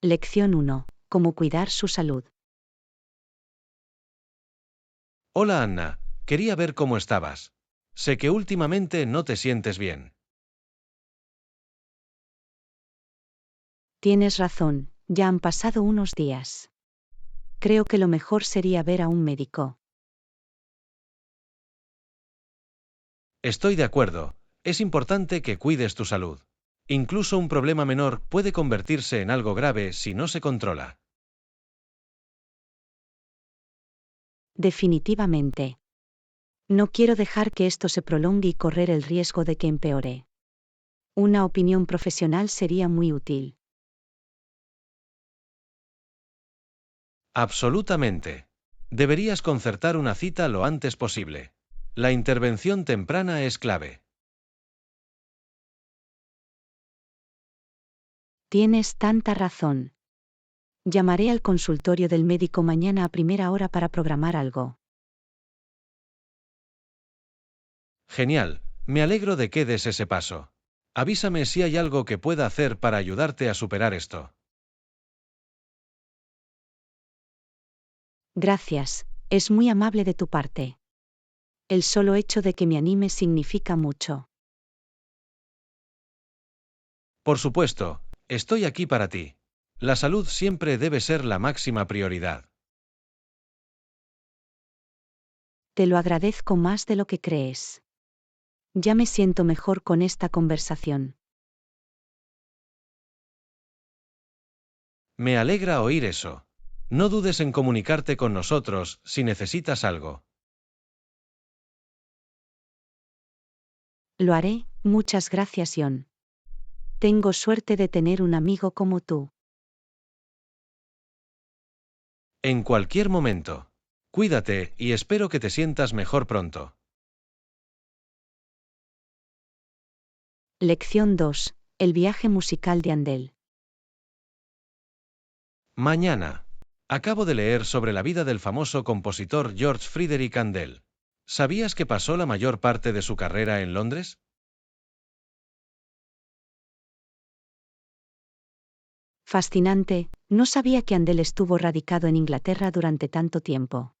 Lección 1. Cómo cuidar su salud. Hola Anna, quería ver cómo estabas. Sé que últimamente no te sientes bien. Tienes razón, ya han pasado unos días. Creo que lo mejor sería ver a un médico. Estoy de acuerdo, es importante que cuides tu salud. Incluso un problema menor puede convertirse en algo grave si no se controla. Definitivamente. No quiero dejar que esto se prolongue y correr el riesgo de que empeore. Una opinión profesional sería muy útil. Absolutamente. Deberías concertar una cita lo antes posible. La intervención temprana es clave. Tienes tanta razón. Llamaré al consultorio del médico mañana a primera hora para programar algo. Genial, me alegro de que des ese paso. Avísame si hay algo que pueda hacer para ayudarte a superar esto. Gracias, es muy amable de tu parte. El solo hecho de que me animes significa mucho. Por supuesto, estoy aquí para ti. La salud siempre debe ser la máxima prioridad. Te lo agradezco más de lo que crees. Ya me siento mejor con esta conversación. Me alegra oír eso. No dudes en comunicarte con nosotros si necesitas algo. Lo haré, muchas gracias, John. Tengo suerte de tener un amigo como tú. En cualquier momento. Cuídate y espero que te sientas mejor pronto. Lección 2. El viaje musical de Handel. Mañana. Acabo de leer sobre la vida del famoso compositor George Frideric Handel. ¿Sabías que pasó la mayor parte de su carrera en Londres? Fascinante, no sabía que Handel estuvo radicado en Inglaterra durante tanto tiempo.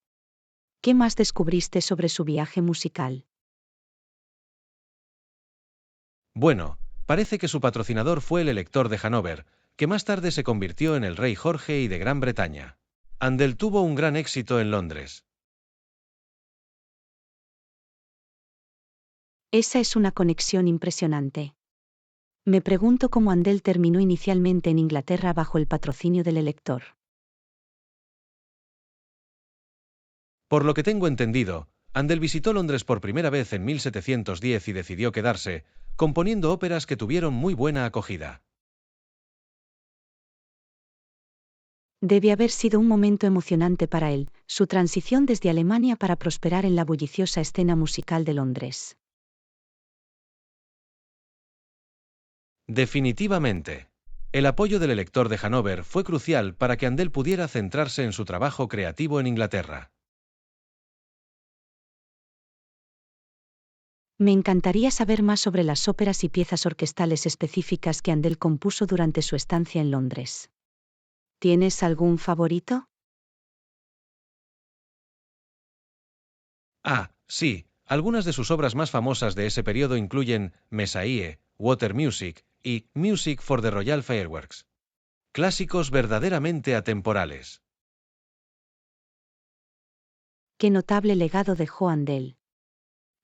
¿Qué más descubriste sobre su viaje musical? Bueno, parece que su patrocinador fue el Elector de Hannover, que más tarde se convirtió en el rey Jorge I de Gran Bretaña. Handel tuvo un gran éxito en Londres. Esa es una conexión impresionante. Me pregunto cómo Handel terminó inicialmente en Inglaterra bajo el patrocinio del Elector. Por lo que tengo entendido, Handel visitó Londres por primera vez en 1710 y decidió quedarse, componiendo óperas que tuvieron muy buena acogida. Debe haber sido un momento emocionante para él, su transición desde Alemania para prosperar en la bulliciosa escena musical de Londres. Definitivamente. El apoyo del Elector de Hannover fue crucial para que Handel pudiera centrarse en su trabajo creativo en Inglaterra. Me encantaría saber más sobre las óperas y piezas orquestales específicas que Handel compuso durante su estancia en Londres. ¿Tienes algún favorito? Ah, sí, algunas de sus obras más famosas de ese periodo incluyen Messiah, Water Music y Music for the Royal Fireworks. Clásicos verdaderamente atemporales. Qué notable legado dejó Handel.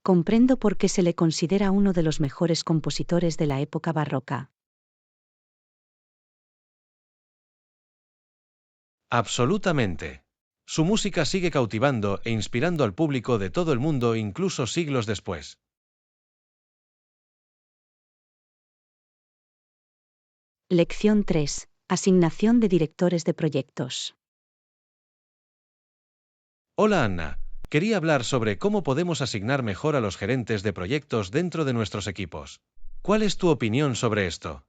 Comprendo por qué se le considera uno de los mejores compositores de la época barroca. Absolutamente. Su música sigue cautivando e inspirando al público de todo el mundo incluso siglos después. Lección 3. Asignación de directores de proyectos. Hola Anna, quería hablar sobre cómo podemos asignar mejor a los gerentes de proyectos dentro de nuestros equipos. ¿Cuál es tu opinión sobre esto?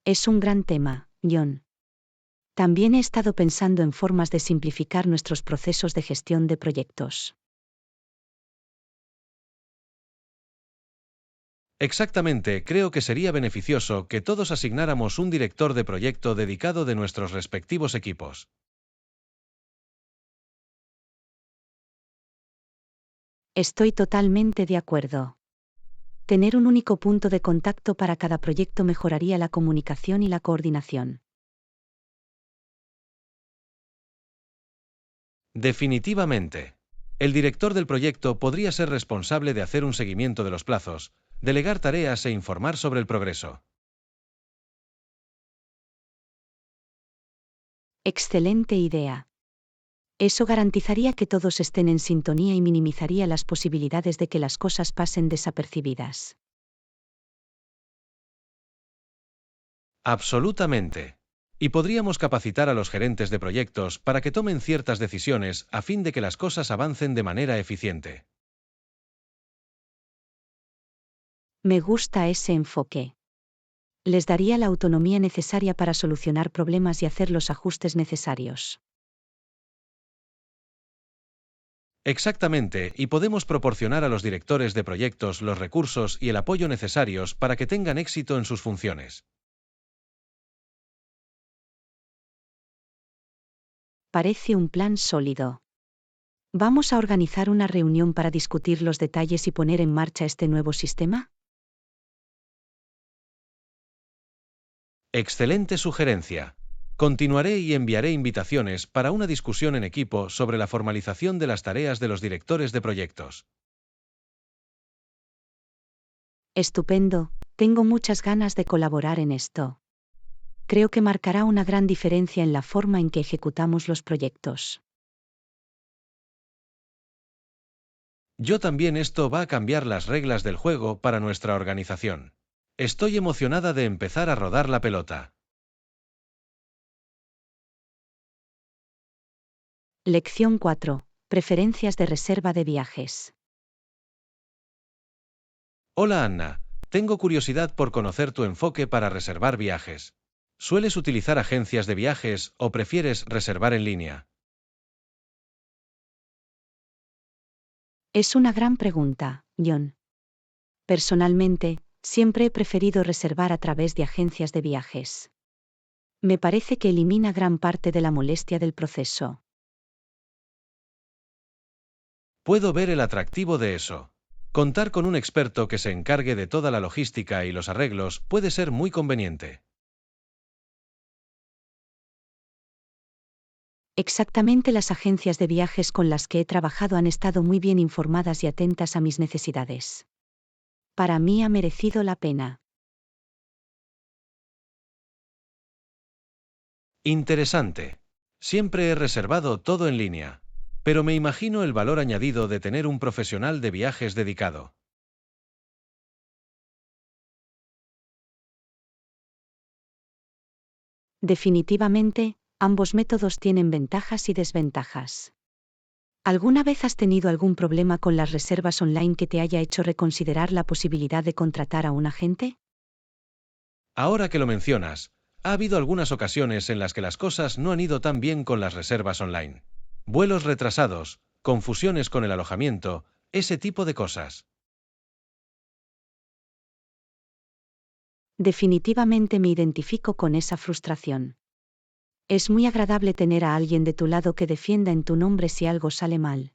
Es un gran tema, John. También he estado pensando en formas de simplificar nuestros procesos de gestión de proyectos. Exactamente, creo que sería beneficioso que todos asignáramos un director de proyecto dedicado de nuestros respectivos equipos. Estoy totalmente de acuerdo. Tener un único punto de contacto para cada proyecto mejoraría la comunicación y la coordinación. Definitivamente. El director del proyecto podría ser responsable de hacer un seguimiento de los plazos, delegar tareas e informar sobre el progreso. Excelente idea. Eso garantizaría que todos estén en sintonía y minimizaría las posibilidades de que las cosas pasen desapercibidas. Absolutamente. Y podríamos capacitar a los gerentes de proyectos para que tomen ciertas decisiones a fin de que las cosas avancen de manera eficiente. Me gusta ese enfoque. Les daría la autonomía necesaria para solucionar problemas y hacer los ajustes necesarios. Exactamente, y podemos proporcionar a los directores de proyectos los recursos y el apoyo necesarios para que tengan éxito en sus funciones. Parece un plan sólido. ¿Vamos a organizar una reunión para discutir los detalles y poner en marcha este nuevo sistema? Excelente sugerencia. Continuaré y enviaré invitaciones para una discusión en equipo sobre la formalización de las tareas de los directores de proyectos. Estupendo, tengo muchas ganas de colaborar en esto. Creo que marcará una gran diferencia en la forma en que ejecutamos los proyectos. Yo también, esto va a cambiar las reglas del juego para nuestra organización. Estoy emocionada de empezar a rodar la pelota. Lección 4. Preferencias de reserva de viajes. Hola Anna, tengo curiosidad por conocer tu enfoque para reservar viajes. ¿Sueles utilizar agencias de viajes o prefieres reservar en línea? Es una gran pregunta, John. Personalmente, siempre he preferido reservar a través de agencias de viajes. Me parece que elimina gran parte de la molestia del proceso. Puedo ver el atractivo de eso. Contar con un experto que se encargue de toda la logística y los arreglos puede ser muy conveniente. Exactamente, las agencias de viajes con las que he trabajado han estado muy bien informadas y atentas a mis necesidades. Para mí ha merecido la pena. Interesante. Siempre he reservado todo en línea. Pero me imagino el valor añadido de tener un profesional de viajes dedicado. Definitivamente, ambos métodos tienen ventajas y desventajas. ¿Alguna vez has tenido algún problema con las reservas online que te haya hecho reconsiderar la posibilidad de contratar a un agente? Ahora que lo mencionas, ha habido algunas ocasiones en las que las cosas no han ido tan bien con las reservas online. Vuelos retrasados, confusiones con el alojamiento, ese tipo de cosas. Definitivamente me identifico con esa frustración. Es muy agradable tener a alguien de tu lado que defienda en tu nombre si algo sale mal.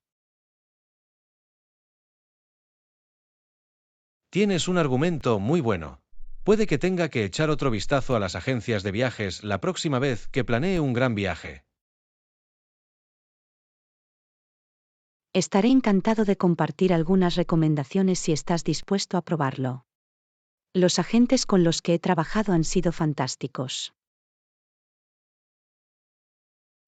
Tienes un argumento muy bueno. Puede que tenga que echar otro vistazo a las agencias de viajes la próxima vez que planee un gran viaje. Estaré encantado de compartir algunas recomendaciones si estás dispuesto a probarlo. Los agentes con los que he trabajado han sido fantásticos.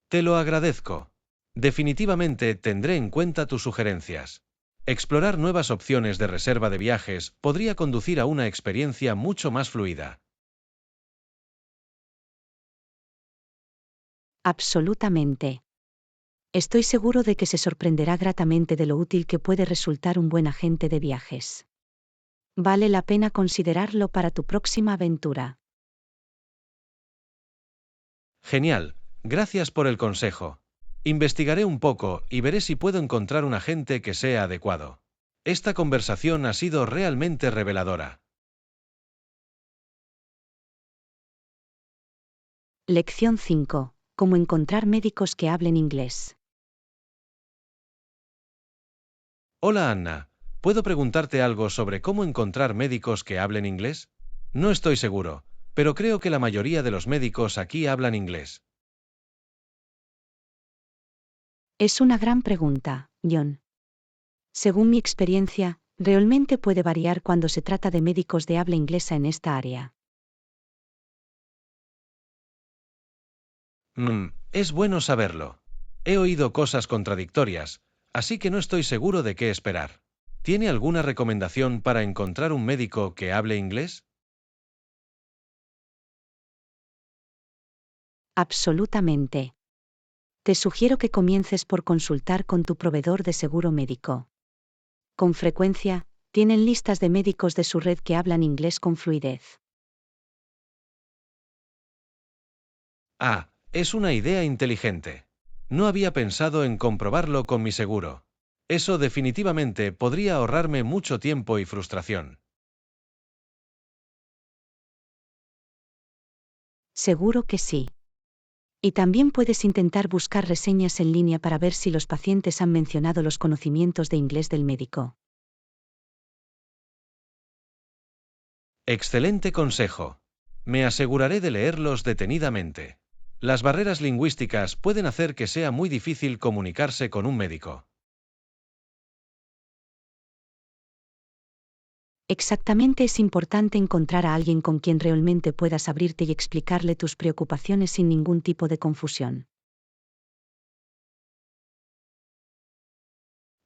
Te lo agradezco. Definitivamente tendré en cuenta tus sugerencias. Explorar nuevas opciones de reserva de viajes podría conducir a una experiencia mucho más fluida. Absolutamente. Estoy seguro de que se sorprenderá gratamente de lo útil que puede resultar un buen agente de viajes. Vale la pena considerarlo para tu próxima aventura. Genial, gracias por el consejo. Investigaré un poco y veré si puedo encontrar un agente que sea adecuado. Esta conversación ha sido realmente reveladora. Lección 5. Cómo encontrar médicos que hablen inglés. Hola Anna, ¿puedo preguntarte algo sobre cómo encontrar médicos que hablen inglés? No estoy seguro, pero creo que la mayoría de los médicos aquí hablan inglés. Es una gran pregunta, John. Según mi experiencia, realmente puede variar cuando se trata de médicos de habla inglesa en esta área. Es bueno saberlo. He oído cosas contradictorias, así que no estoy seguro de qué esperar. ¿Tiene alguna recomendación para encontrar un médico que hable inglés? Absolutamente. Te sugiero que comiences por consultar con tu proveedor de seguro médico. Con frecuencia, tienen listas de médicos de su red que hablan inglés con fluidez. Es una idea inteligente. No había pensado en comprobarlo con mi seguro. Eso definitivamente podría ahorrarme mucho tiempo y frustración. Seguro que sí. Y también puedes intentar buscar reseñas en línea para ver si los pacientes han mencionado los conocimientos de inglés del médico. Excelente consejo. Me aseguraré de leerlos detenidamente. Las barreras lingüísticas pueden hacer que sea muy difícil comunicarse con un médico. Exactamente, es importante encontrar a alguien con quien realmente puedas abrirte y explicarle tus preocupaciones sin ningún tipo de confusión.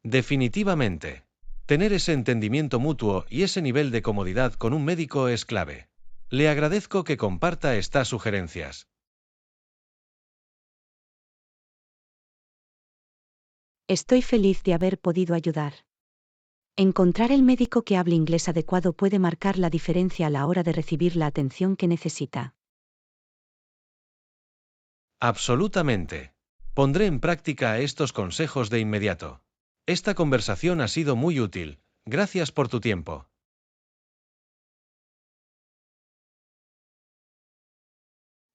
Definitivamente. Tener ese entendimiento mutuo y ese nivel de comodidad con un médico es clave. Le agradezco que comparta estas sugerencias. Estoy feliz de haber podido ayudar. Encontrar el médico que hable inglés adecuado puede marcar la diferencia a la hora de recibir la atención que necesita. Absolutamente. Pondré en práctica estos consejos de inmediato. Esta conversación ha sido muy útil. Gracias por tu tiempo.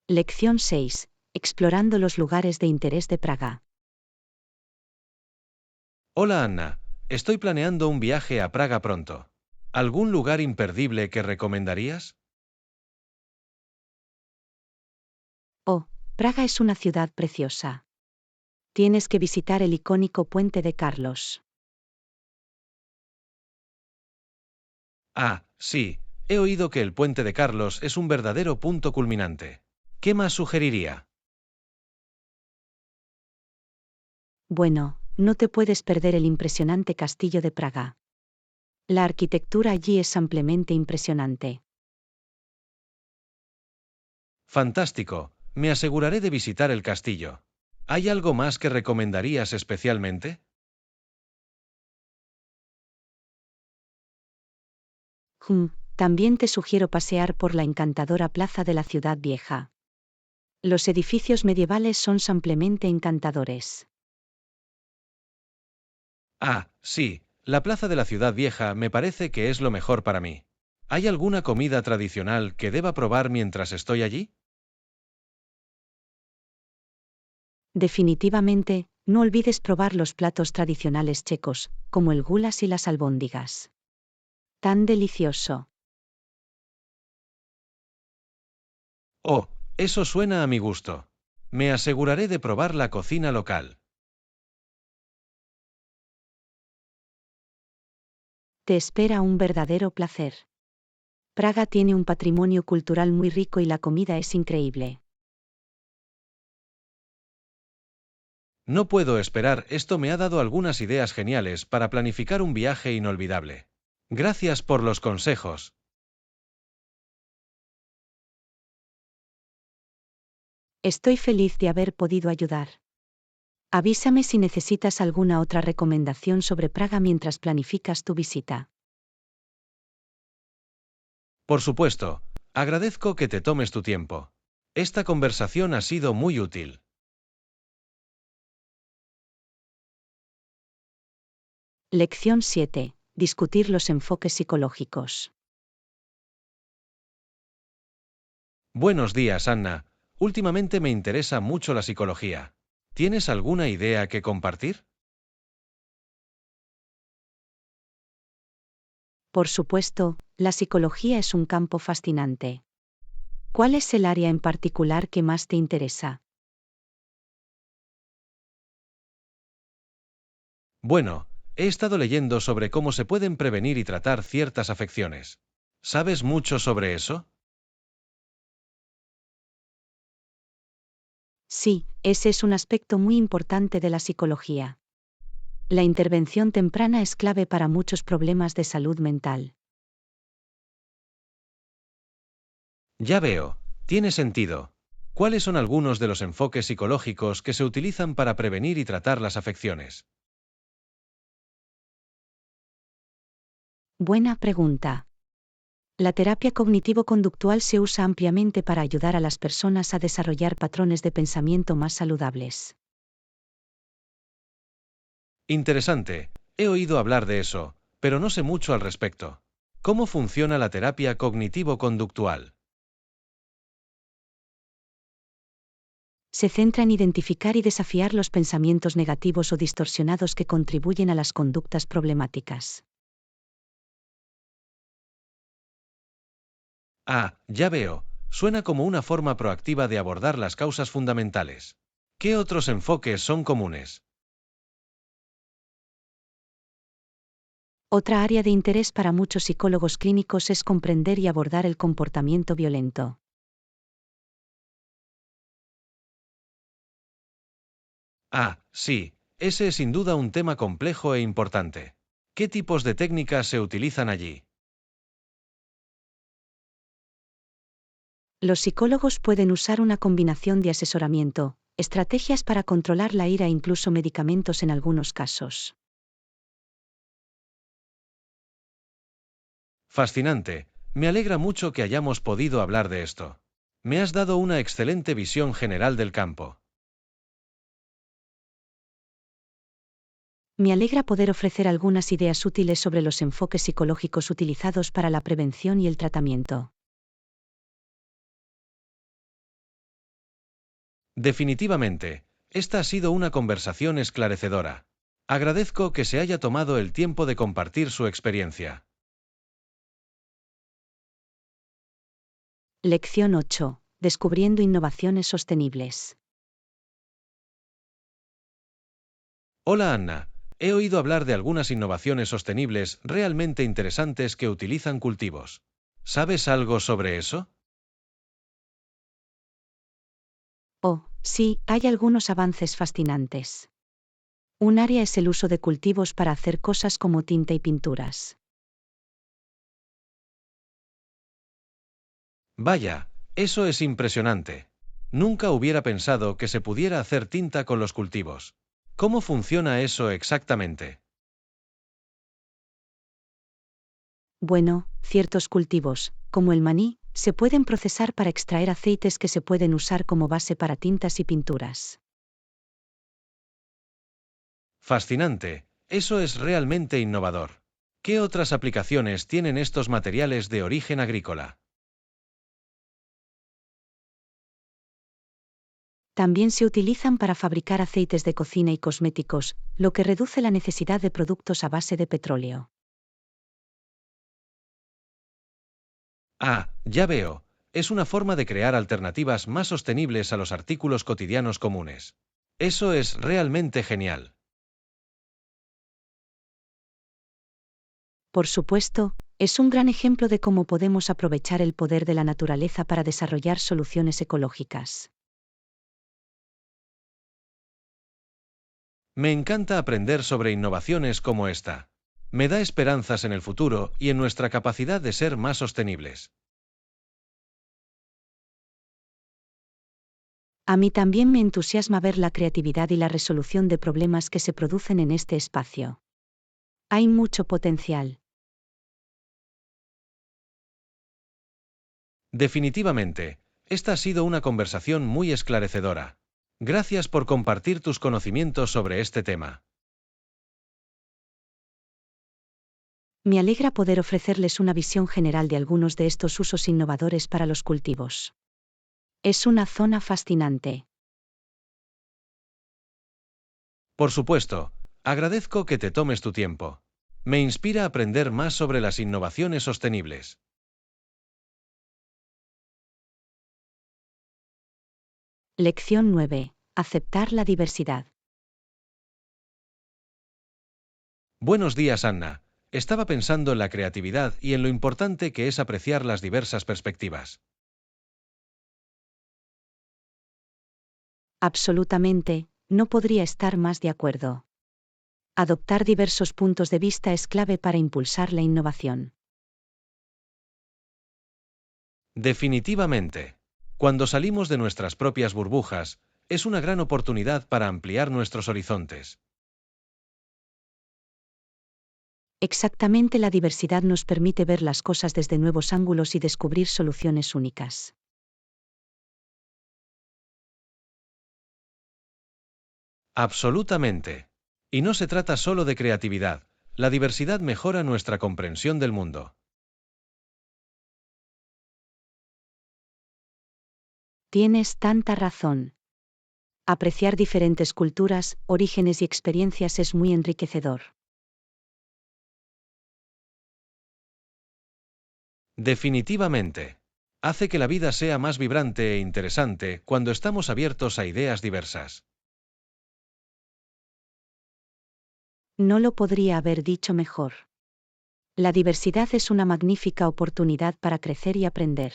Lección 6. Explorando los lugares de interés de Praga. Hola Anna, estoy planeando un viaje a Praga pronto. ¿Algún lugar imperdible que recomendarías? Oh, Praga es una ciudad preciosa. Tienes que visitar el icónico Puente de Carlos. Sí, he oído que el Puente de Carlos es un verdadero punto culminante. ¿Qué más sugeriría? Bueno, no te puedes perder el impresionante castillo de Praga. La arquitectura allí es ampliamente impresionante. Fantástico, me aseguraré de visitar el castillo. ¿Hay algo más que recomendarías especialmente? También te sugiero pasear por la encantadora plaza de la ciudad vieja. Los edificios medievales son ampliamente encantadores. Sí, la plaza de la ciudad vieja me parece que es lo mejor para mí. ¿Hay alguna comida tradicional que deba probar mientras estoy allí? Definitivamente, no olvides probar los platos tradicionales checos, como el gulas y las albóndigas. Tan delicioso. Oh, eso suena a mi gusto. Me aseguraré de probar la cocina local. Te espera un verdadero placer. Praga tiene un patrimonio cultural muy rico y la comida es increíble. No puedo esperar, esto me ha dado algunas ideas geniales para planificar un viaje inolvidable. Gracias por los consejos. Estoy feliz de haber podido ayudar. Avísame si necesitas alguna otra recomendación sobre Praga mientras planificas tu visita. Por supuesto, agradezco que te tomes tu tiempo. Esta conversación ha sido muy útil. Lección 7. Discutir los enfoques psicológicos. Buenos días, Anna. Últimamente me interesa mucho la psicología. ¿Tienes alguna idea que compartir? Por supuesto, la psicología es un campo fascinante. ¿Cuál es el área en particular que más te interesa? Bueno, he estado leyendo sobre cómo se pueden prevenir y tratar ciertas afecciones. ¿Sabes mucho sobre eso? Sí, ese es un aspecto muy importante de la psicología. La intervención temprana es clave para muchos problemas de salud mental. Ya veo, tiene sentido. ¿Cuáles son algunos de los enfoques psicológicos que se utilizan para prevenir y tratar las afecciones? Buena pregunta. La terapia cognitivo-conductual se usa ampliamente para ayudar a las personas a desarrollar patrones de pensamiento más saludables. Interesante, he oído hablar de eso, pero no sé mucho al respecto. ¿Cómo funciona la terapia cognitivo-conductual? Se centra en identificar y desafiar los pensamientos negativos o distorsionados que contribuyen a las conductas problemáticas. Ah, ya veo, suena como una forma proactiva de abordar las causas fundamentales. ¿Qué otros enfoques son comunes? Otra área de interés para muchos psicólogos clínicos es comprender y abordar el comportamiento violento. Ah, sí, ese es sin duda un tema complejo e importante. ¿Qué tipos de técnicas se utilizan allí? Los psicólogos pueden usar una combinación de asesoramiento, estrategias para controlar la ira e incluso medicamentos en algunos casos. Fascinante, me alegra mucho que hayamos podido hablar de esto. Me has dado una excelente visión general del campo. Me alegra poder ofrecer algunas ideas útiles sobre los enfoques psicológicos utilizados para la prevención y el tratamiento. Definitivamente, esta ha sido una conversación esclarecedora. Agradezco que se haya tomado el tiempo de compartir su experiencia. Lección 8. Descubriendo innovaciones sostenibles. Hola Anna, he oído hablar de algunas innovaciones sostenibles realmente interesantes que utilizan cultivos. ¿Sabes algo sobre eso? Oh, sí, hay algunos avances fascinantes. Un área es el uso de cultivos para hacer cosas como tinta y pinturas. Vaya, eso es impresionante. Nunca hubiera pensado que se pudiera hacer tinta con los cultivos. ¿Cómo funciona eso exactamente? Bueno, ciertos cultivos, como el maní, se pueden procesar para extraer aceites que se pueden usar como base para tintas y pinturas. Fascinante, eso es realmente innovador. ¿Qué otras aplicaciones tienen estos materiales de origen agrícola? También se utilizan para fabricar aceites de cocina y cosméticos, lo que reduce la necesidad de productos a base de petróleo. Ah, ya veo, es una forma de crear alternativas más sostenibles a los artículos cotidianos comunes. Eso es realmente genial. Por supuesto, es un gran ejemplo de cómo podemos aprovechar el poder de la naturaleza para desarrollar soluciones ecológicas. Me encanta aprender sobre innovaciones como esta. Me da esperanzas en el futuro y en nuestra capacidad de ser más sostenibles. A mí también me entusiasma ver la creatividad y la resolución de problemas que se producen en este espacio. Hay mucho potencial. Definitivamente, esta ha sido una conversación muy esclarecedora. Gracias por compartir tus conocimientos sobre este tema. Me alegra poder ofrecerles una visión general de algunos de estos usos innovadores para los cultivos. Es una zona fascinante. Por supuesto, agradezco que te tomes tu tiempo. Me inspira aprender más sobre las innovaciones sostenibles. Lección 9. Aceptar la diversidad. Buenos días, Anna. Estaba pensando en la creatividad y en lo importante que es apreciar las diversas perspectivas. Absolutamente, no podría estar más de acuerdo. Adoptar diversos puntos de vista es clave para impulsar la innovación. Definitivamente. Cuando salimos de nuestras propias burbujas, es una gran oportunidad para ampliar nuestros horizontes. Exactamente, la diversidad nos permite ver las cosas desde nuevos ángulos y descubrir soluciones únicas. Absolutamente. Y no se trata solo de creatividad, la diversidad mejora nuestra comprensión del mundo. Tienes tanta razón. Apreciar diferentes culturas, orígenes y experiencias es muy enriquecedor. Definitivamente. Hace que la vida sea más vibrante e interesante cuando estamos abiertos a ideas diversas. No lo podría haber dicho mejor. La diversidad es una magnífica oportunidad para crecer y aprender.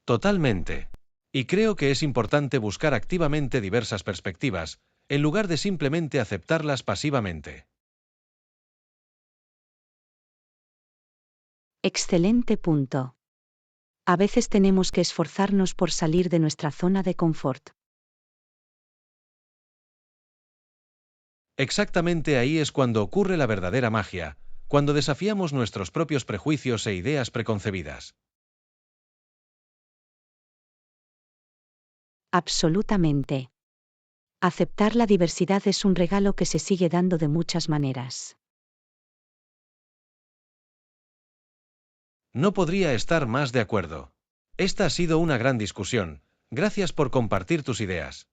Totalmente. Y creo que es importante buscar activamente diversas perspectivas, en lugar de simplemente aceptarlas pasivamente. Excelente punto. A veces tenemos que esforzarnos por salir de nuestra zona de confort. Exactamente ahí es cuando ocurre la verdadera magia, cuando desafiamos nuestros propios prejuicios e ideas preconcebidas. Absolutamente. Aceptar la diversidad es un regalo que se sigue dando de muchas maneras. No podría estar más de acuerdo. Esta ha sido una gran discusión. Gracias por compartir tus ideas.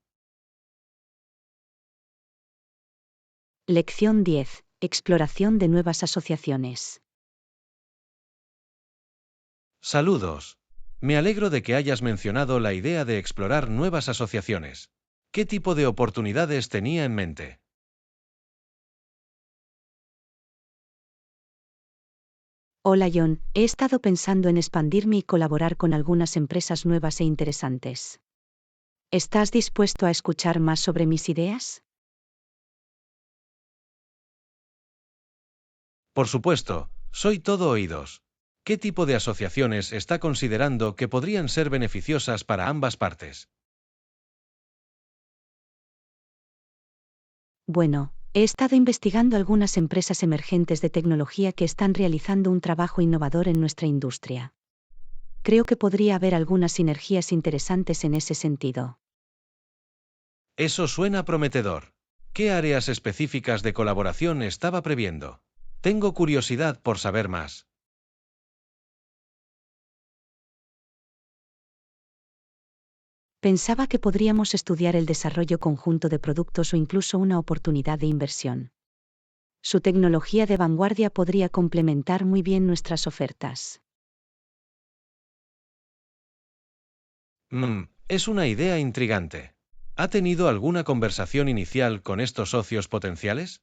Lección 10. Exploración de nuevas asociaciones. Saludos. Me alegro de que hayas mencionado la idea de explorar nuevas asociaciones. ¿Qué tipo de oportunidades tenía en mente? Hola John, he estado pensando en expandirme y colaborar con algunas empresas nuevas e interesantes. ¿Estás dispuesto a escuchar más sobre mis ideas? Por supuesto, soy todo oídos. ¿Qué tipo de asociaciones está considerando que podrían ser beneficiosas para ambas partes? Bueno, he estado investigando algunas empresas emergentes de tecnología que están realizando un trabajo innovador en nuestra industria. Creo que podría haber algunas sinergias interesantes en ese sentido. Eso suena prometedor. ¿Qué áreas específicas de colaboración estaba previendo? Tengo curiosidad por saber más. Pensaba que podríamos estudiar el desarrollo conjunto de productos o incluso una oportunidad de inversión. Su tecnología de vanguardia podría complementar muy bien nuestras ofertas. Es una idea intrigante. ¿Ha tenido alguna conversación inicial con estos socios potenciales?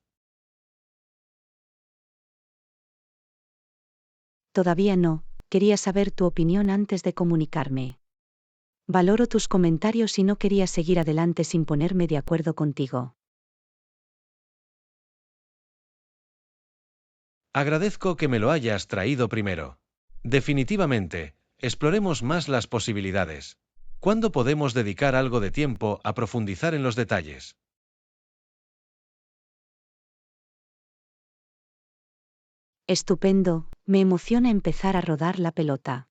Todavía no, quería saber tu opinión antes de comunicarme. Valoro tus comentarios y no quería seguir adelante sin ponerme de acuerdo contigo. Agradezco que me lo hayas traído primero. Definitivamente, exploremos más las posibilidades. ¿Cuándo podemos dedicar algo de tiempo a profundizar en los detalles? Estupendo, me emociona empezar a rodar la pelota.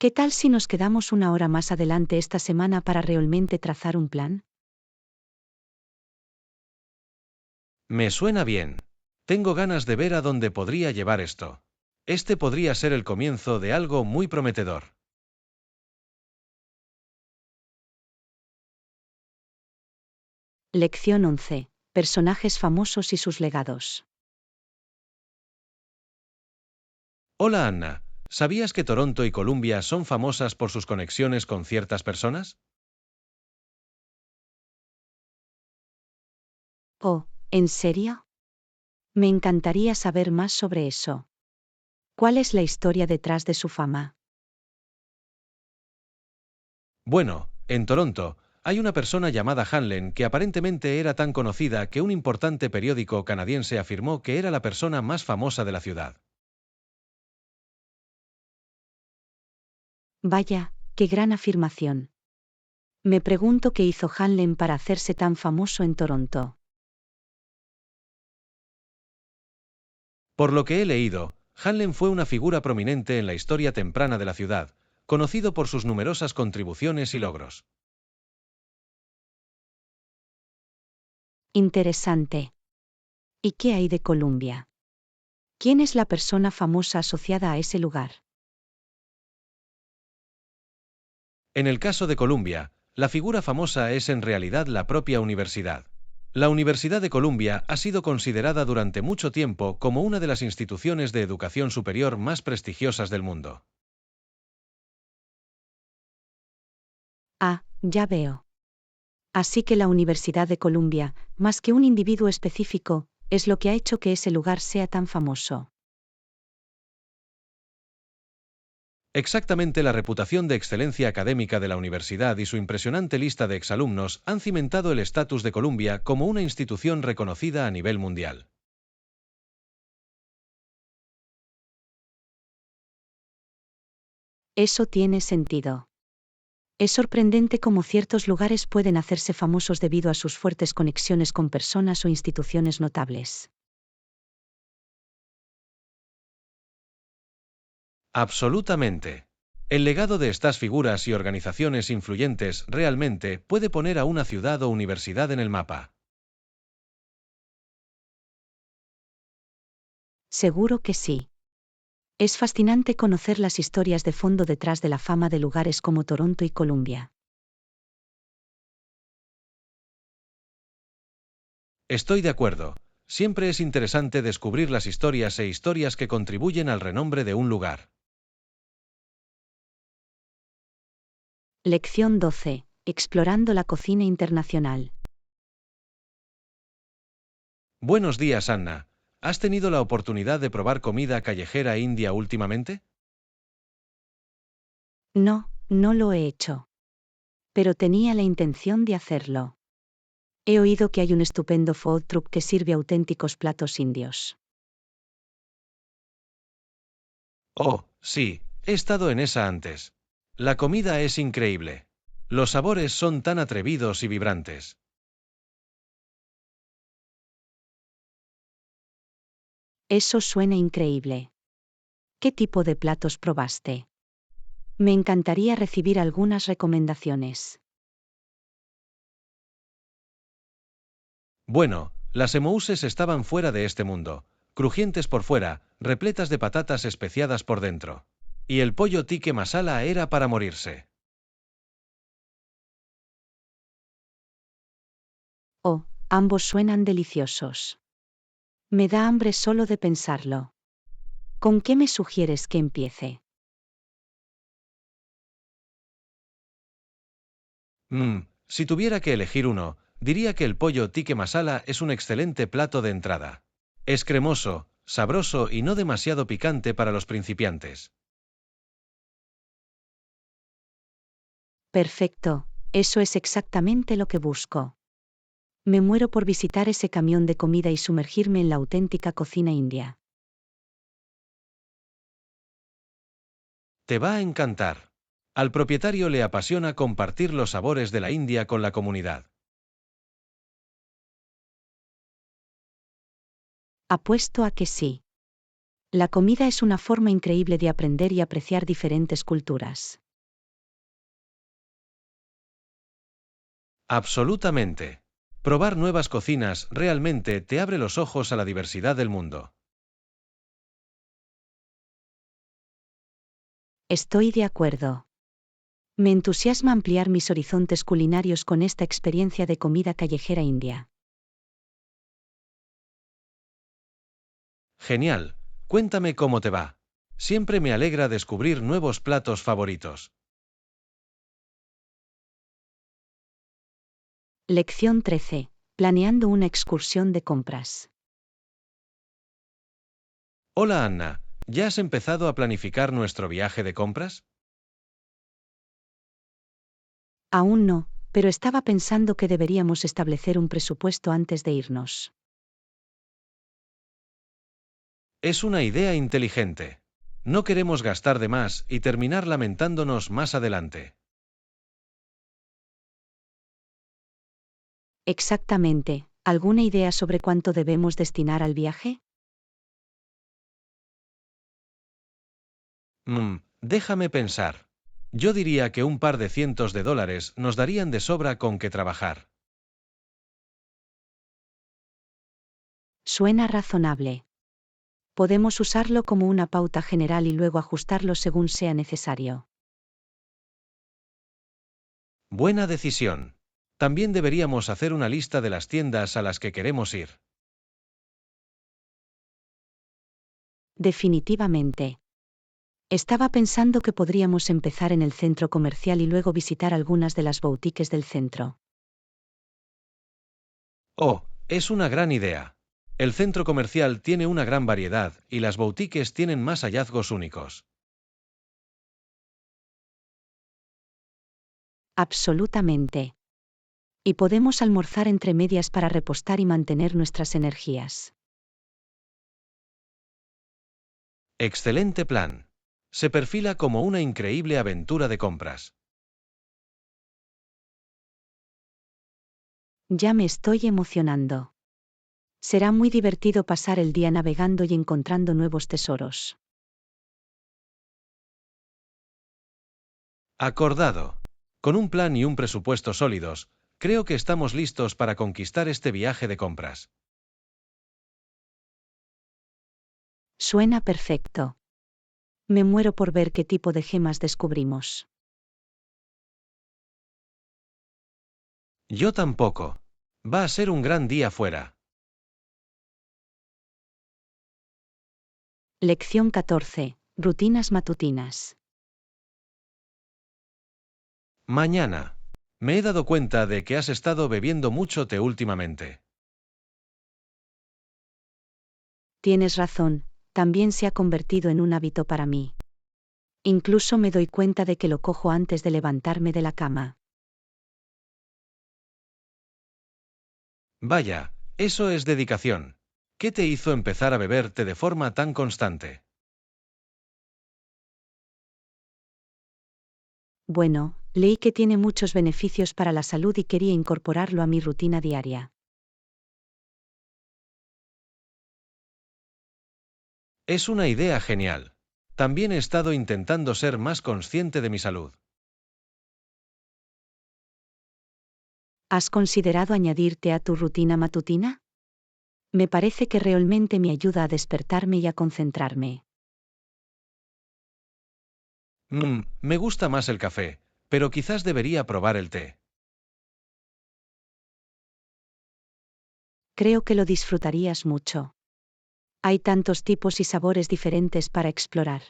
¿Qué tal si nos quedamos una hora más adelante esta semana para realmente trazar un plan? Me suena bien. Tengo ganas de ver a dónde podría llevar esto. Este podría ser el comienzo de algo muy prometedor. Lección 11. Personajes famosos y sus legados. Hola Anna, ¿sabías que Toronto y Columbia son famosas por sus conexiones con ciertas personas? Oh, ¿en serio? Me encantaría saber más sobre eso. ¿Cuál es la historia detrás de su fama? Bueno, en Toronto, hay una persona llamada Hanlen que aparentemente era tan conocida que un importante periódico canadiense afirmó que era la persona más famosa de la ciudad. Vaya, qué gran afirmación. Me pregunto qué hizo Hanlen para hacerse tan famoso en Toronto. Por lo que he leído, Hanlen fue una figura prominente en la historia temprana de la ciudad, conocido por sus numerosas contribuciones y logros. Interesante. ¿Y qué hay de Columbia? ¿Quién es la persona famosa asociada a ese lugar? En el caso de Columbia, la figura famosa es en realidad la propia universidad. La Universidad de Columbia ha sido considerada durante mucho tiempo como una de las instituciones de educación superior más prestigiosas del mundo. Ah, ya veo. Así que la Universidad de Columbia, más que un individuo específico, es lo que ha hecho que ese lugar sea tan famoso. Exactamente, la reputación de excelencia académica de la universidad y su impresionante lista de exalumnos han cimentado el estatus de Columbia como una institución reconocida a nivel mundial. Eso tiene sentido. Es sorprendente cómo ciertos lugares pueden hacerse famosos debido a sus fuertes conexiones con personas o instituciones notables. Absolutamente. El legado de estas figuras y organizaciones influyentes realmente puede poner a una ciudad o universidad en el mapa. Seguro que sí. Es fascinante conocer las historias de fondo detrás de la fama de lugares como Toronto y Columbia. Estoy de acuerdo. Siempre es interesante descubrir las historias e historias que contribuyen al renombre de un lugar. Lección 12. Explorando la cocina internacional. Buenos días, Anna. ¿Has tenido la oportunidad de probar comida callejera india últimamente? No, no lo he hecho. Pero tenía la intención de hacerlo. He oído que hay un estupendo food truck que sirve auténticos platos indios. Oh, sí, he estado en esa antes. La comida es increíble. Los sabores son tan atrevidos y vibrantes. Eso suena increíble. ¿Qué tipo de platos probaste? Me encantaría recibir algunas recomendaciones. Bueno, las emousses estaban fuera de este mundo, crujientes por fuera, repletas de patatas especiadas por dentro. Y el pollo tikka masala era para morirse. Oh, ambos suenan deliciosos. Me da hambre solo de pensarlo. ¿Con qué me sugieres que empiece? Si tuviera que elegir uno, diría que el pollo tikka masala es un excelente plato de entrada. Es cremoso, sabroso y no demasiado picante para los principiantes. Perfecto, eso es exactamente lo que busco. Me muero por visitar ese camión de comida y sumergirme en la auténtica cocina india. Te va a encantar. Al propietario le apasiona compartir los sabores de la India con la comunidad. Apuesto a que sí. La comida es una forma increíble de aprender y apreciar diferentes culturas. Absolutamente. Probar nuevas cocinas realmente te abre los ojos a la diversidad del mundo. Estoy de acuerdo. Me entusiasma ampliar mis horizontes culinarios con esta experiencia de comida callejera india. Genial. Cuéntame cómo te va. Siempre me alegra descubrir nuevos platos favoritos. Lección 13. Planeando una excursión de compras. Hola Anna, ¿ya has empezado a planificar nuestro viaje de compras? Aún no, pero estaba pensando que deberíamos establecer un presupuesto antes de irnos. Es una idea inteligente. No queremos gastar de más y terminar lamentándonos más adelante. Exactamente. ¿Alguna idea sobre cuánto debemos destinar al viaje? Déjame pensar. Yo diría que un par de cientos de dólares nos darían de sobra con que trabajar. Suena razonable. Podemos usarlo como una pauta general y luego ajustarlo según sea necesario. Buena decisión. También deberíamos hacer una lista de las tiendas a las que queremos ir. Definitivamente. Estaba pensando que podríamos empezar en el centro comercial y luego visitar algunas de las boutiques del centro. Oh, es una gran idea. El centro comercial tiene una gran variedad y las boutiques tienen más hallazgos únicos. Absolutamente. Y podemos almorzar entre medias para repostar y mantener nuestras energías. Excelente plan. Se perfila como una increíble aventura de compras. Ya me estoy emocionando. Será muy divertido pasar el día navegando y encontrando nuevos tesoros. Acordado. Con un plan y un presupuesto sólidos, creo que estamos listos para conquistar este viaje de compras. Suena perfecto. Me muero por ver qué tipo de gemas descubrimos. Yo tampoco. Va a ser un gran día fuera. Lección 14. Rutinas matutinas. Mañana. Me he dado cuenta de que has estado bebiendo mucho té últimamente. Tienes razón, también se ha convertido en un hábito para mí. Incluso me doy cuenta de que lo cojo antes de levantarme de la cama. Vaya, eso es dedicación. ¿Qué te hizo empezar a beber té de forma tan constante? Bueno, leí que tiene muchos beneficios para la salud y quería incorporarlo a mi rutina diaria. Es una idea genial. También he estado intentando ser más consciente de mi salud. ¿Has considerado añadirte a tu rutina matutina? Me parece que realmente me ayuda a despertarme y a concentrarme. Me gusta más el café, pero quizás debería probar el té. Creo que lo disfrutarías mucho. Hay tantos tipos y sabores diferentes para explorar.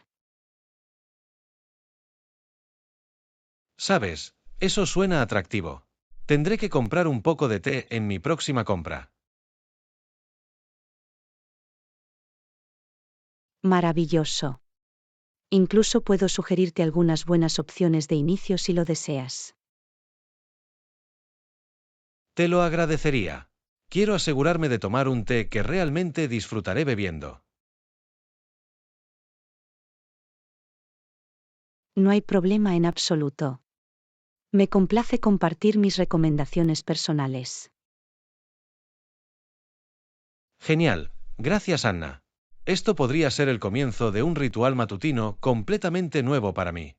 ¿Sabes? Eso suena atractivo. Tendré que comprar un poco de té en mi próxima compra. Maravilloso. Incluso puedo sugerirte algunas buenas opciones de inicio si lo deseas. Te lo agradecería. Quiero asegurarme de tomar un té que realmente disfrutaré bebiendo. No hay problema en absoluto. Me complace compartir mis recomendaciones personales. Genial. Gracias, Anna. Esto podría ser el comienzo de un ritual matutino completamente nuevo para mí.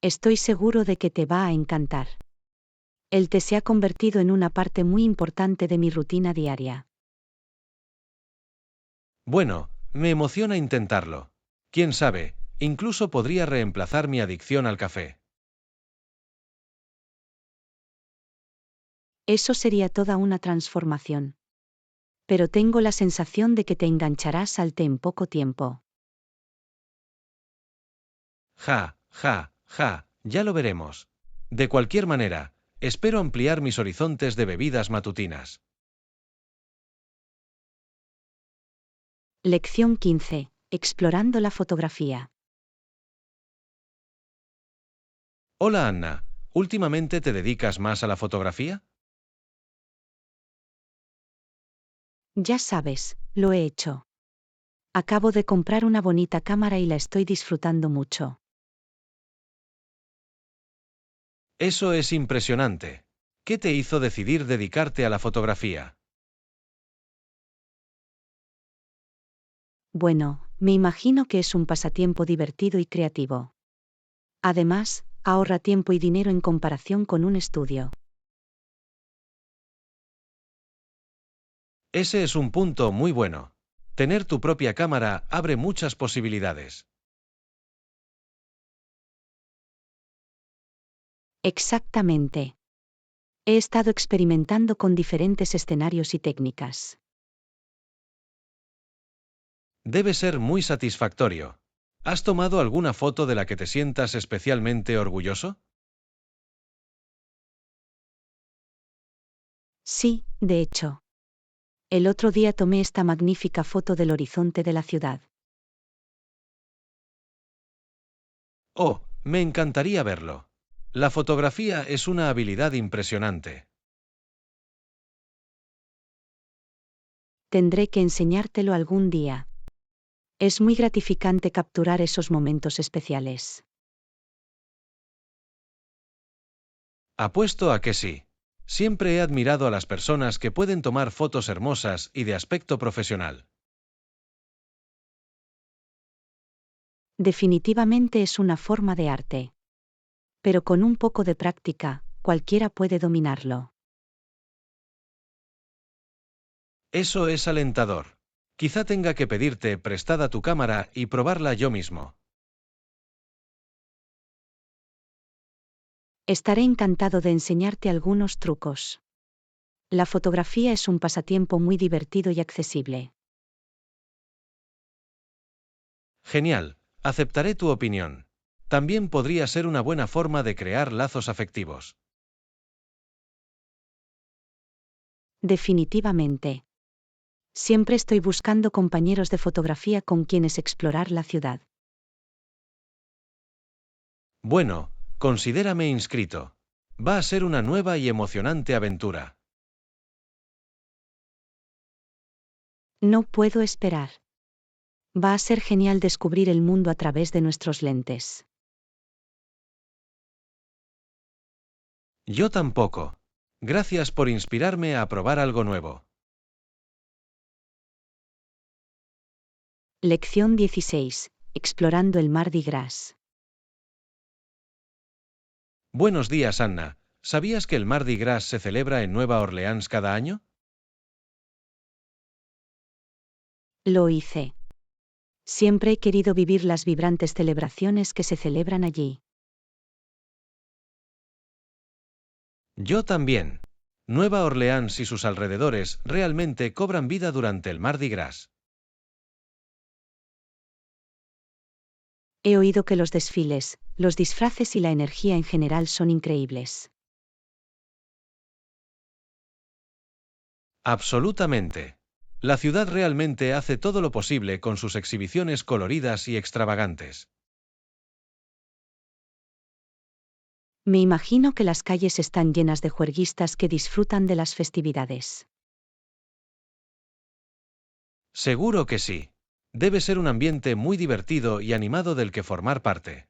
Estoy seguro de que te va a encantar. El té se ha convertido en una parte muy importante de mi rutina diaria. Bueno, me emociona intentarlo. Quién sabe, Incluso podría reemplazar mi adicción al café. Eso sería toda una transformación. Pero tengo la sensación de que te engancharás al té en poco tiempo. Ja, ja, ja, ya lo veremos. De cualquier manera, espero ampliar mis horizontes de bebidas matutinas. Lección 15. Explorando la fotografía. Hola Anna, ¿últimamente te dedicas más a la fotografía? Ya sabes, lo he hecho. Acabo de comprar una bonita cámara y la estoy disfrutando mucho. Eso es impresionante. ¿Qué te hizo decidir dedicarte a la fotografía? Bueno, me imagino que es un pasatiempo divertido y creativo. Además, ahorra tiempo y dinero en comparación con un estudio. Ese es un punto muy bueno. Tener tu propia cámara abre muchas posibilidades. Exactamente. He estado experimentando con diferentes escenarios y técnicas. Debe ser muy satisfactorio. ¿Has tomado alguna foto de la que te sientas especialmente orgulloso? Sí, de hecho. El otro día tomé esta magnífica foto del horizonte de la ciudad. Oh, me encantaría verlo. La fotografía es una habilidad impresionante. Tendré que enseñártelo algún día. Es muy gratificante capturar esos momentos especiales. Apuesto a que sí. Siempre he admirado a las personas que pueden tomar fotos hermosas y de aspecto profesional. Definitivamente es una forma de arte. Pero con un poco de práctica, cualquiera puede dominarlo. Eso es alentador. Quizá tenga que pedirte prestada tu cámara y probarla yo mismo. Estaré encantado de enseñarte algunos trucos. La fotografía es un pasatiempo muy divertido y accesible. Genial, aceptaré tu opinión. También podría ser una buena forma de crear lazos afectivos. Definitivamente. Siempre estoy buscando compañeros de fotografía con quienes explorar la ciudad. Bueno, considérame inscrito. Va a ser una nueva y emocionante aventura. No puedo esperar. Va a ser genial descubrir el mundo a través de nuestros lentes. Yo tampoco. Gracias por inspirarme a probar algo nuevo. Lección 16. Explorando el Mardi Gras. Buenos días, Anna. ¿Sabías que el Mardi Gras se celebra en Nueva Orleans cada año? Lo hice. Siempre he querido vivir las vibrantes celebraciones que se celebran allí. Yo también. Nueva Orleans y sus alrededores realmente cobran vida durante el Mardi Gras. He oído que los desfiles, los disfraces y la energía en general son increíbles. Absolutamente. La ciudad realmente hace todo lo posible con sus exhibiciones coloridas y extravagantes. Me imagino que las calles están llenas de juerguistas que disfrutan de las festividades. Seguro que sí. Debe ser un ambiente muy divertido y animado del que formar parte.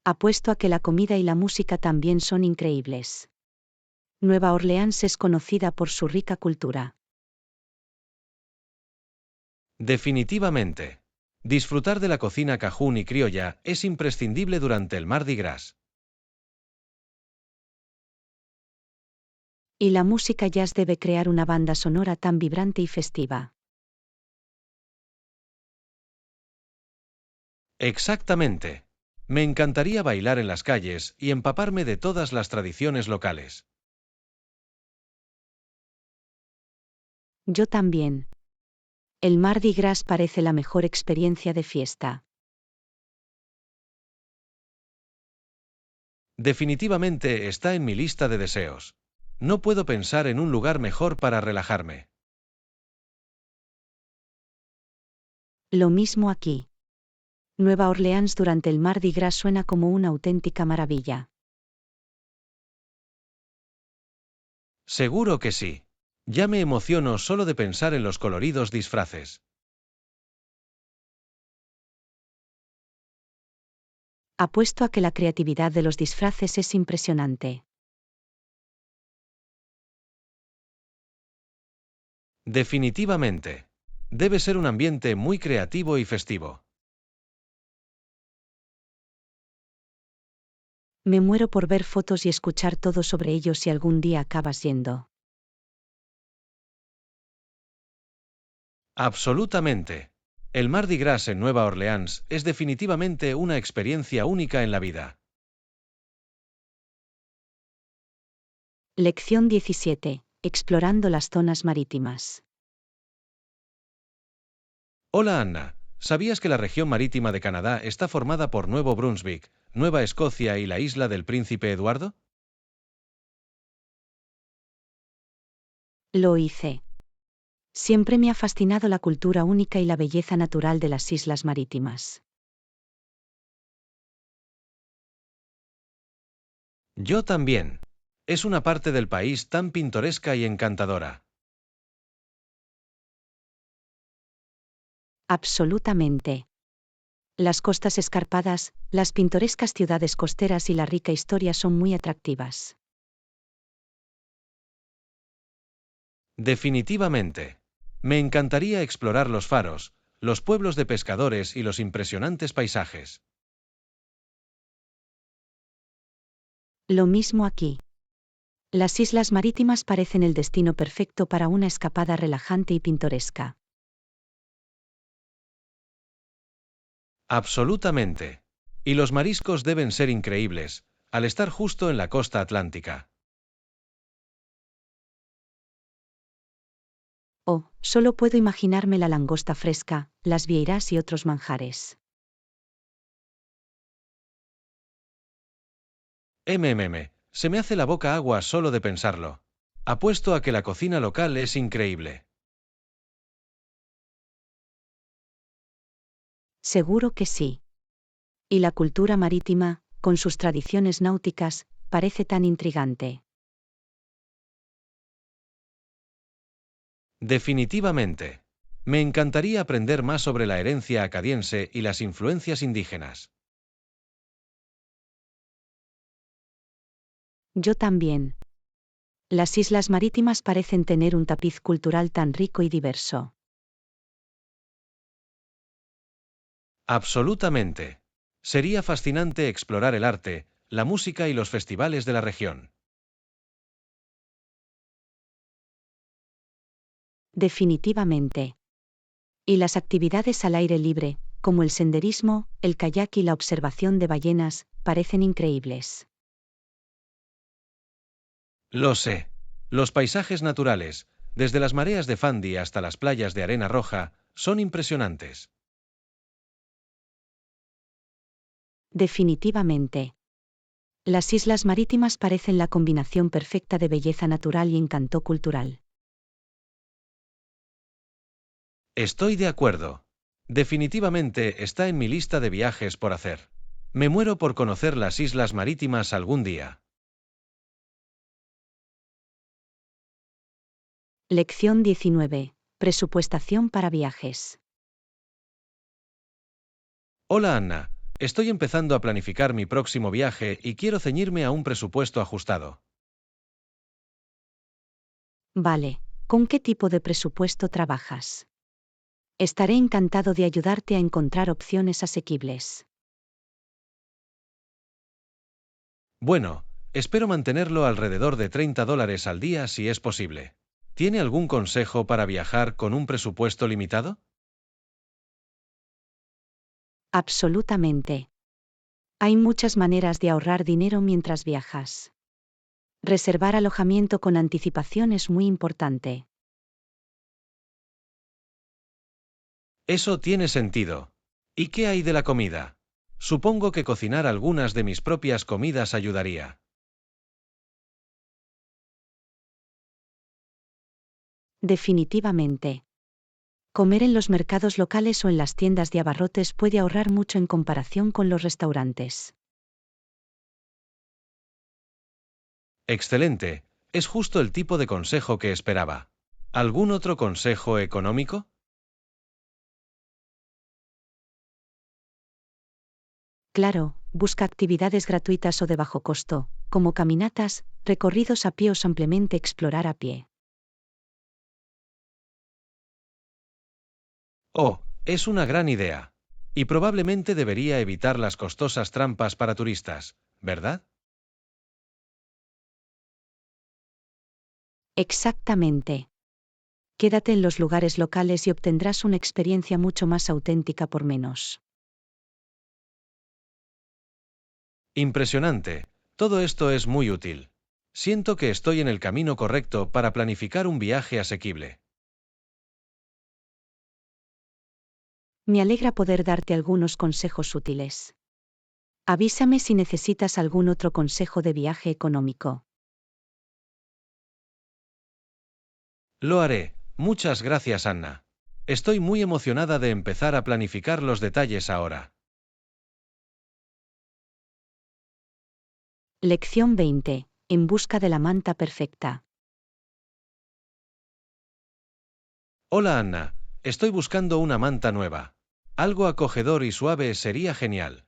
Apuesto a que la comida y la música también son increíbles. Nueva Orleans es conocida por su rica cultura. Definitivamente. Disfrutar de la cocina cajún y criolla es imprescindible durante el Mardi Gras. Y la música jazz debe crear una banda sonora tan vibrante y festiva. Exactamente. Me encantaría bailar en las calles y empaparme de todas las tradiciones locales. Yo también. El Mardi Gras parece la mejor experiencia de fiesta. Definitivamente está en mi lista de deseos. No puedo pensar en un lugar mejor para relajarme. Lo mismo aquí. Nueva Orleans durante el Mardi Gras suena como una auténtica maravilla. Seguro que sí. Ya me emociono solo de pensar en los coloridos disfraces. Apuesto a que la creatividad de los disfraces es impresionante. Definitivamente. Debe ser un ambiente muy creativo y festivo. Me muero por ver fotos y escuchar todo sobre ellos si algún día acabas yendo. Absolutamente. El Mardi Gras en Nueva Orleans es definitivamente una experiencia única en la vida. Lección 17. Explorando las zonas marítimas. Hola Anna, ¿sabías que la región marítima de Canadá está formada por Nuevo Brunswick, Nueva Escocia y la isla del Príncipe Eduardo? Lo hice. Siempre me ha fascinado la cultura única y la belleza natural de las islas marítimas. Yo también. Es una parte del país tan pintoresca y encantadora. Absolutamente. Las costas escarpadas, las pintorescas ciudades costeras y la rica historia son muy atractivas. Definitivamente. Me encantaría explorar los faros, los pueblos de pescadores y los impresionantes paisajes. Lo mismo aquí. Las islas marítimas parecen el destino perfecto para una escapada relajante y pintoresca. Absolutamente. Y los mariscos deben ser increíbles, al estar justo en la costa atlántica. Oh, solo puedo imaginarme la langosta fresca, las vieiras y otros manjares. Se me hace la boca agua solo de pensarlo. Apuesto a que la cocina local es increíble. Seguro que sí. Y la cultura marítima, con sus tradiciones náuticas, parece tan intrigante. Definitivamente. Me encantaría aprender más sobre la herencia acadiense y las influencias indígenas. Yo también. Las islas marítimas parecen tener un tapiz cultural tan rico y diverso. Absolutamente. Sería fascinante explorar el arte, la música y los festivales de la región. Definitivamente. Y las actividades al aire libre, como el senderismo, el kayak y la observación de ballenas, parecen increíbles. Lo sé. Los paisajes naturales, desde las mareas de Fundy hasta las playas de arena roja, son impresionantes. Definitivamente. Las islas marítimas parecen la combinación perfecta de belleza natural y encanto cultural. Estoy de acuerdo. Definitivamente está en mi lista de viajes por hacer. Me muero por conocer las islas marítimas algún día. Lección 19. Presupuestación para viajes. Hola Anna, estoy empezando a planificar mi próximo viaje y quiero ceñirme a un presupuesto ajustado. Vale, ¿con qué tipo de presupuesto trabajas? Estaré encantado de ayudarte a encontrar opciones asequibles. Bueno, espero mantenerlo alrededor de $30 al día si es posible. ¿Tiene algún consejo para viajar con un presupuesto limitado? Absolutamente. Hay muchas maneras de ahorrar dinero mientras viajas. Reservar alojamiento con anticipación es muy importante. Eso tiene sentido. ¿Y qué hay de la comida? Supongo que cocinar algunas de mis propias comidas ayudaría. Definitivamente. Comer en los mercados locales o en las tiendas de abarrotes puede ahorrar mucho en comparación con los restaurantes. Excelente. Es justo el tipo de consejo que esperaba. ¿Algún otro consejo económico? Claro, busca actividades gratuitas o de bajo costo, como caminatas, recorridos a pie o simplemente explorar a pie. Oh, es una gran idea. Y probablemente debería evitar las costosas trampas para turistas, ¿verdad? Exactamente. Quédate en los lugares locales y obtendrás una experiencia mucho más auténtica por menos. Impresionante. Todo esto es muy útil. Siento que estoy en el camino correcto para planificar un viaje asequible. Me alegra poder darte algunos consejos útiles. Avísame si necesitas algún otro consejo de viaje económico. Lo haré. Muchas gracias, Anna. Estoy muy emocionada de empezar a planificar los detalles ahora. Lección 20. En busca de la manta perfecta. Hola, Anna. Estoy buscando una manta nueva. Algo acogedor y suave sería genial.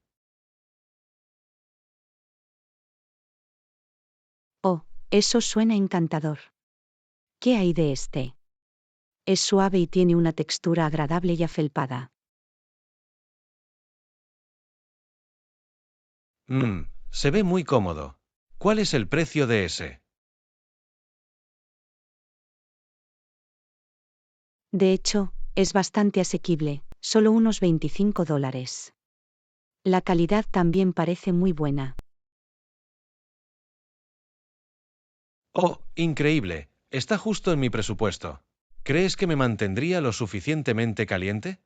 Oh, eso suena encantador. ¿Qué hay de este? Es suave y tiene una textura agradable y afelpada. Se ve muy cómodo. ¿Cuál es el precio de ese? De hecho, es bastante asequible, solo unos $25. La calidad también parece muy buena. Oh, increíble. Está justo en mi presupuesto. ¿Crees que me mantendría lo suficientemente caliente?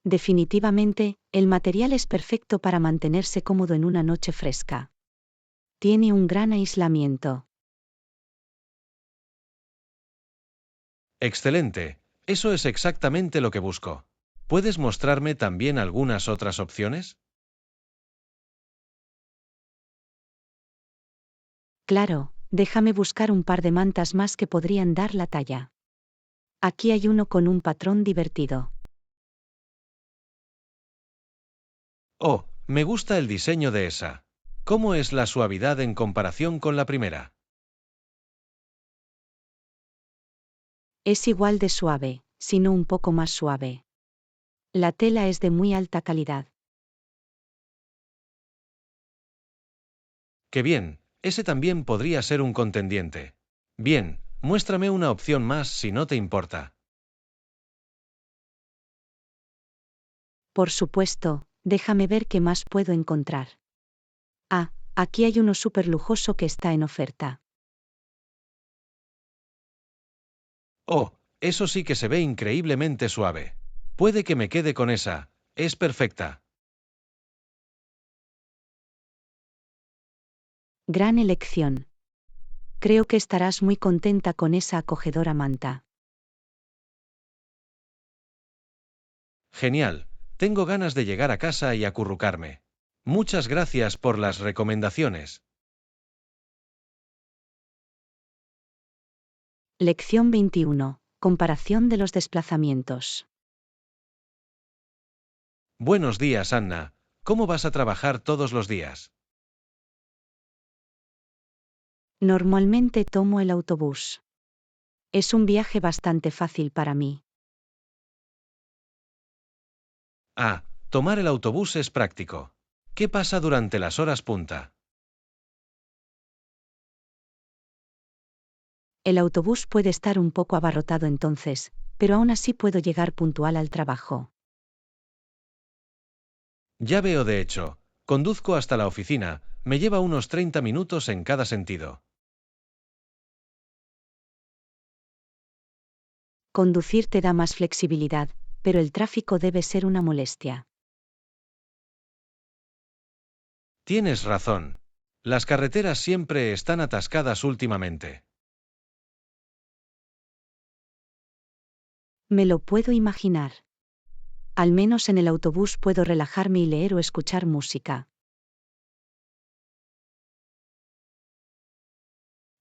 Definitivamente, el material es perfecto para mantenerse cómodo en una noche fresca. Tiene un gran aislamiento. Excelente. Eso es exactamente lo que busco. ¿Puedes mostrarme también algunas otras opciones? Claro, déjame buscar un par de mantas más que podrían dar la talla. Aquí hay uno con un patrón divertido. Oh, me gusta el diseño de esa. ¿Cómo es la suavidad en comparación con la primera? Es igual de suave, sino un poco más suave. La tela es de muy alta calidad. ¡Qué bien! Ese también podría ser un contendiente. Bien, muéstrame una opción más si no te importa. Por supuesto, déjame ver qué más puedo encontrar. Ah, aquí hay uno súper lujoso que está en oferta. Oh, eso sí que se ve increíblemente suave. Puede que me quede con esa. Es perfecta. Gran elección. Creo que estarás muy contenta con esa acogedora manta. Genial. Tengo ganas de llegar a casa y acurrucarme. Muchas gracias por las recomendaciones. Lección 21. Comparación de los desplazamientos. Buenos días, Anna. ¿Cómo vas a trabajar todos los días? Normalmente tomo el autobús. Es un viaje bastante fácil para mí. Ah, tomar el autobús es práctico. ¿Qué pasa durante las horas punta? El autobús puede estar un poco abarrotado entonces, pero aún así puedo llegar puntual al trabajo. Ya veo de hecho, conduzco hasta la oficina, me lleva unos 30 minutos en cada sentido. Conducir te da más flexibilidad, pero el tráfico debe ser una molestia. Tienes razón. Las carreteras siempre están atascadas últimamente. Me lo puedo imaginar. Al menos en el autobús puedo relajarme y leer o escuchar música.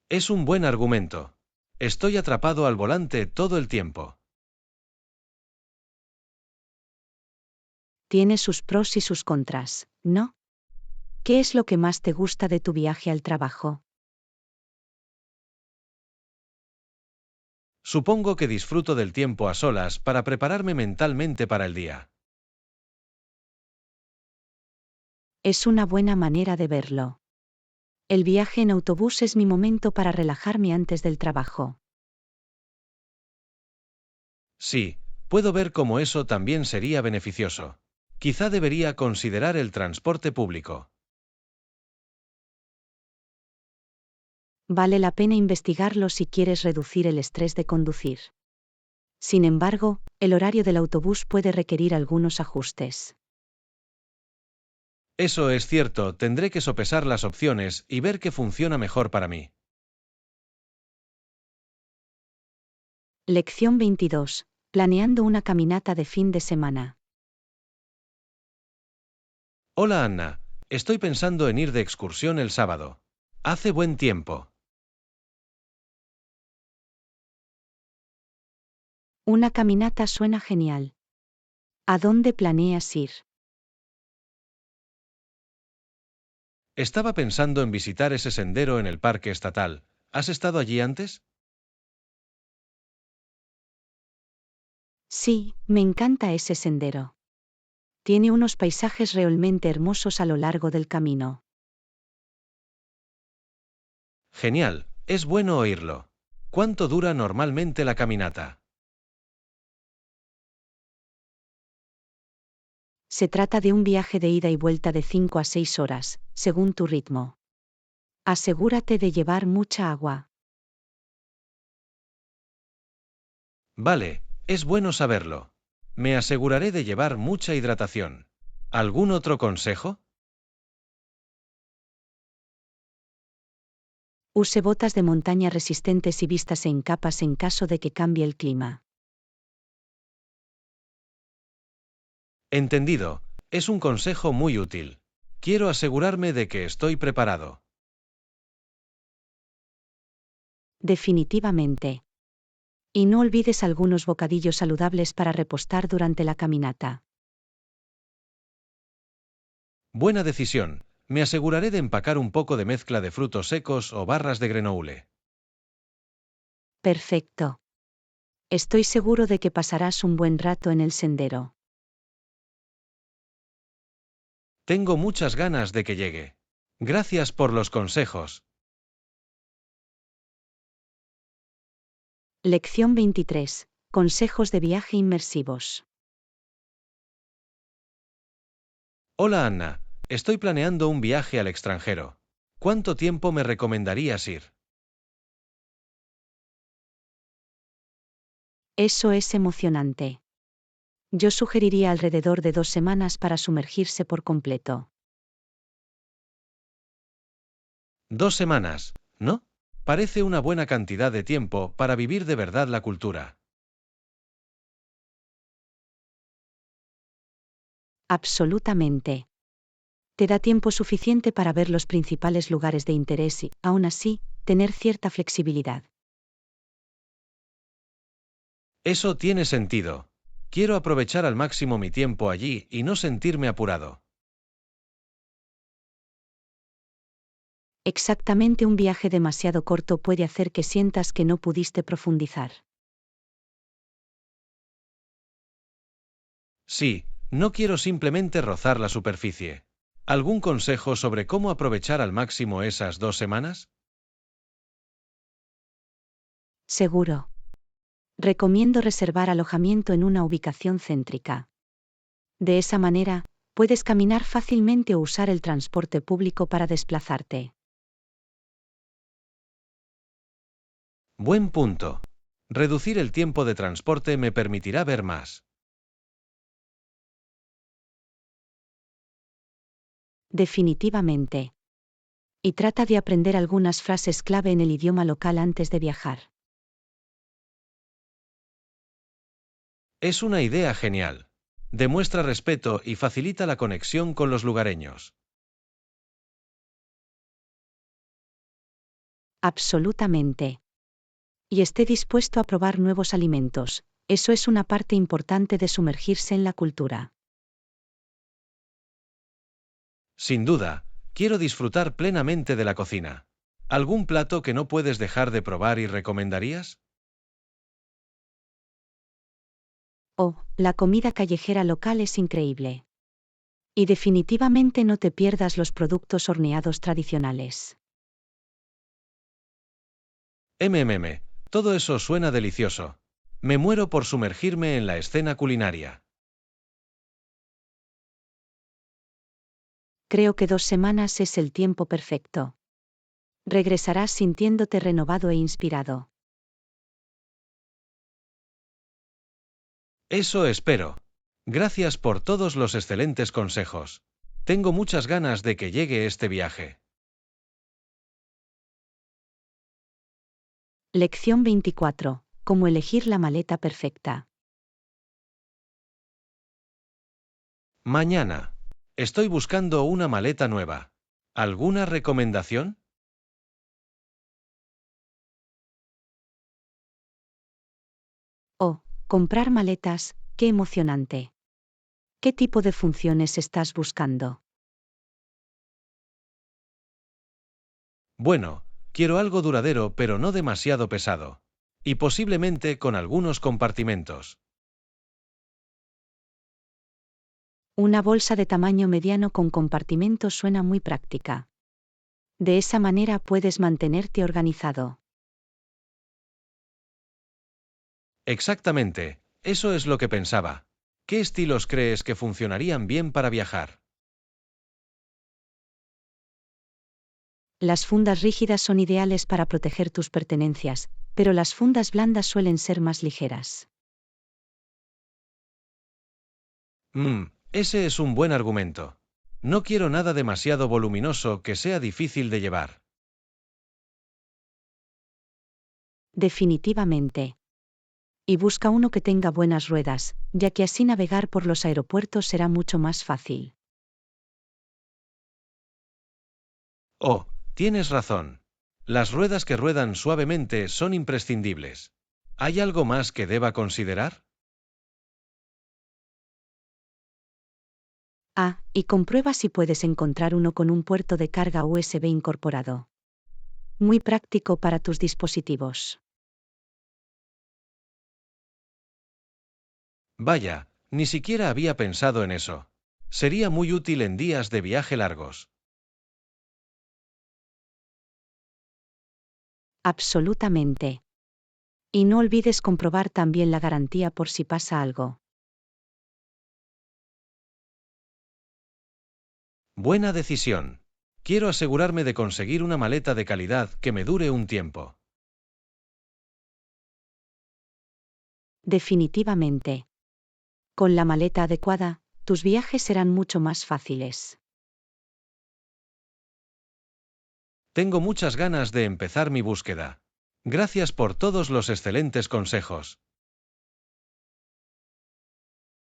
Es un buen argumento. Estoy atrapado al volante todo el tiempo. Tiene sus pros y sus contras, ¿no? ¿Qué es lo que más te gusta de tu viaje al trabajo? Supongo que disfruto del tiempo a solas para prepararme mentalmente para el día. Es una buena manera de verlo. El viaje en autobús es mi momento para relajarme antes del trabajo. Sí, puedo ver cómo eso también sería beneficioso. Quizá debería considerar el transporte público. Vale la pena investigarlo si quieres reducir el estrés de conducir. Sin embargo, el horario del autobús puede requerir algunos ajustes. Eso es cierto, tendré que sopesar las opciones y ver qué funciona mejor para mí. Lección 22. Planeando una caminata de fin de semana. Hola Anna, estoy pensando en ir de excursión el sábado. Hace buen tiempo. Una caminata suena genial. ¿A dónde planeas ir? Estaba pensando en visitar ese sendero en el parque estatal. ¿Has estado allí antes? Sí, me encanta ese sendero. Tiene unos paisajes realmente hermosos a lo largo del camino. Genial, es bueno oírlo. ¿Cuánto dura normalmente la caminata? Se trata de un viaje de ida y vuelta de 5 a 6 horas, según tu ritmo. Asegúrate de llevar mucha agua. Vale, es bueno saberlo. Me aseguraré de llevar mucha hidratación. ¿Algún otro consejo? Use botas de montaña resistentes y vístase en capas en caso de que cambie el clima. Entendido, es un consejo muy útil. Quiero asegurarme de que estoy preparado. Definitivamente. Y no olvides algunos bocadillos saludables para repostar durante la caminata. Buena decisión. Me aseguraré de empacar un poco de mezcla de frutos secos o barras de granoule. Perfecto. Estoy seguro de que pasarás un buen rato en el sendero. Tengo muchas ganas de que llegue. Gracias por los consejos. Lección 23. Consejos de viaje inmersivos. Hola Anna, estoy planeando un viaje al extranjero. ¿Cuánto tiempo me recomendarías ir? Eso es emocionante. Yo sugeriría alrededor de 2 semanas para sumergirse por completo. 2 semanas, ¿no? Parece una buena cantidad de tiempo para vivir de verdad la cultura. Absolutamente. Te da tiempo suficiente para ver los principales lugares de interés y, aún así, tener cierta flexibilidad. Eso tiene sentido. Quiero aprovechar al máximo mi tiempo allí y no sentirme apurado. Exactamente, un viaje demasiado corto puede hacer que sientas que no pudiste profundizar. Sí, no quiero simplemente rozar la superficie. ¿Algún consejo sobre cómo aprovechar al máximo esas 2 semanas? Seguro. Recomiendo reservar alojamiento en una ubicación céntrica. De esa manera, Puedes caminar fácilmente o usar el transporte público para desplazarte. Buen punto. Reducir el tiempo de transporte me permitirá ver más. Definitivamente. Y trata de aprender algunas frases clave en el idioma local antes de viajar. Es una idea genial. Demuestra respeto y facilita la conexión con los lugareños. Absolutamente. Y esté dispuesto a probar nuevos alimentos. Eso es una parte importante de sumergirse en la cultura. Sin duda, quiero disfrutar plenamente de la cocina. ¿Algún plato que no puedes dejar de probar y recomendarías? Oh, la comida callejera local es increíble. Y definitivamente no te pierdas los productos horneados tradicionales. Todo eso suena delicioso. Me muero por sumergirme en la escena culinaria. Creo que 2 semanas es el tiempo perfecto. Regresarás sintiéndote renovado e inspirado. Eso espero. Gracias por todos los excelentes consejos. Tengo muchas ganas de que llegue este viaje. Lección 24. Cómo elegir la maleta perfecta. Mañana. Estoy buscando una maleta nueva. ¿Alguna recomendación? Oh, comprar maletas, qué emocionante. ¿Qué tipo de funciones estás buscando? Bueno, quiero algo duradero pero no demasiado pesado. Y posiblemente con algunos compartimentos. Una bolsa de tamaño mediano con compartimentos suena muy práctica. De esa manera puedes mantenerte organizado. Exactamente, eso es lo que pensaba. ¿Qué estilos crees que funcionarían bien para viajar? Las fundas rígidas son ideales para proteger tus pertenencias, pero las fundas blandas suelen ser más ligeras. Ese es un buen argumento. No quiero nada demasiado voluminoso que sea difícil de llevar. Definitivamente. Y busca uno que tenga buenas ruedas, ya que así navegar por los aeropuertos será mucho más fácil. Oh, tienes razón. Las ruedas que ruedan suavemente son imprescindibles. ¿Hay algo más que deba considerar? Ah, y comprueba si puedes encontrar uno con un puerto de carga USB incorporado. Muy práctico para tus dispositivos. Vaya, ni siquiera había pensado en eso. Sería muy útil en días de viaje largos. Absolutamente. Y no olvides comprobar también la garantía por si pasa algo. Buena decisión. Quiero asegurarme de conseguir una maleta de calidad que me dure un tiempo. Definitivamente. Con la maleta adecuada, tus viajes serán mucho más fáciles. Tengo muchas ganas de empezar mi búsqueda. Gracias por todos los excelentes consejos.